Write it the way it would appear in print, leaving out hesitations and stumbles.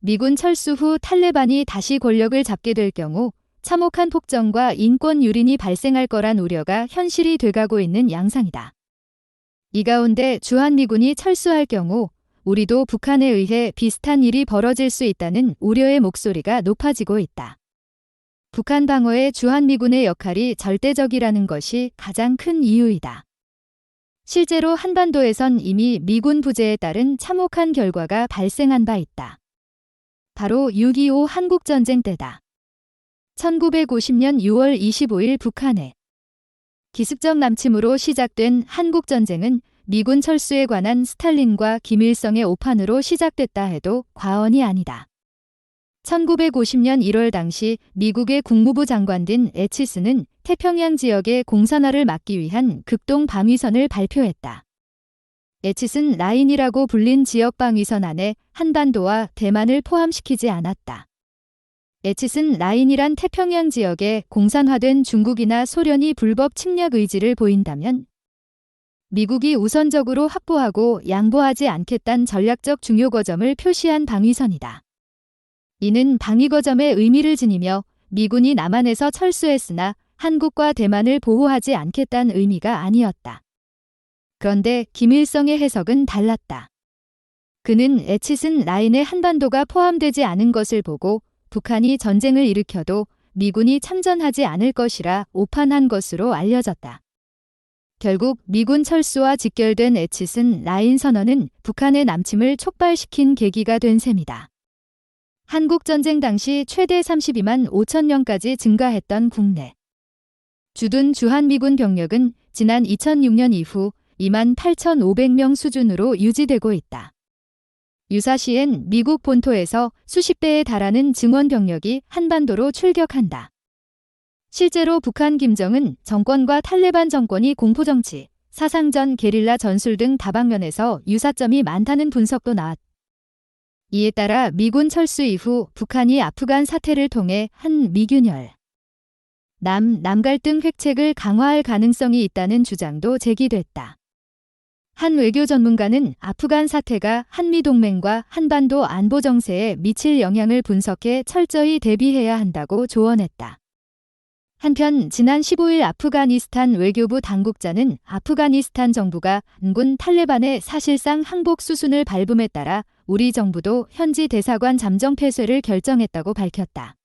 미군 철수 후 탈레반이 다시 권력을 잡게 될 경우 참혹한 폭정과 인권 유린이 발생할 거란 우려가 현실이 돼가고 있는 양상이다. 이 가운데 주한미군이 철수할 경우 우리도 북한에 의해 비슷한 일이 벌어질 수 있다는 우려의 목소리가 높아지고 있다. 북한 방어에 주한미군의 역할이 절대적이라는 것이 가장 큰 이유이다. 실제로 한반도에선 이미 미군 부재에 따른 참혹한 결과가 발생한 바 있다. 바로 6.25 한국전쟁 때다. 1950년 6월 25일 북한의 기습적 남침으로 시작된 한국전쟁은 미군 철수에 관한 스탈린과 김일성의 오판으로 시작됐다 해도 과언이 아니다. 1950년 1월 당시 미국의 국무부 장관인 에치스는 태평양 지역의 공산화를 막기 위한 극동 방위선을 발표했다. 에치스는 라인이라고 불린 지역 방위선 안에 한반도와 대만을 포함시키지 않았다. 에치스는 라인이란 태평양 지역에 공산화된 중국이나 소련이 불법 침략 의지를 보인다면 미국이 우선적으로 확보하고 양보하지 않겠다는 전략적 중요거점을 표시한 방위선이다. 이는 방위거점의 의미를 지니며 미군이 남한에서 철수했으나 한국과 대만을 보호하지 않겠다는 의미가 아니었다. 그런데 김일성의 해석은 달랐다. 그는 에치슨 라인에 한반도가 포함되지 않은 것을 보고 북한이 전쟁을 일으켜도 미군이 참전하지 않을 것이라 오판한 것으로 알려졌다. 결국 미군 철수와 직결된 에치슨 라인 선언은 북한의 남침을 촉발시킨 계기가 된 셈이다. 한국전쟁 당시 최대 32만 5천 명까지 증가했던 국내 주둔 주한미군 병력은 지난 2006년 이후 2만 8,500명 수준으로 유지되고 있다. 유사시엔 미국 본토에서 수십 배에 달하는 증원 병력이 한반도로 출격한다. 실제로 북한 김정은 정권과 탈레반 정권이 공포정치, 사상전, 게릴라 전술 등 다방면에서 유사점이 많다는 분석도 나왔다. 이에 따라 미군 철수 이후 북한이 아프간 사태를 통해 한 미균열, 남 갈등 획책을 강화할 가능성이 있다는 주장도 제기됐다. 한 외교 전문가는 아프간 사태가 한미동맹과 한반도 안보 정세에 미칠 영향을 분석해 철저히 대비해야 한다고 조언했다. 한편 지난 15일 아프가니스탄 외교부 당국자는 아프가니스탄 정부가 반군 탈레반의 사실상 항복 수순을 밟음에 따라 우리 정부도 현지 대사관 잠정 폐쇄를 결정했다고 밝혔다.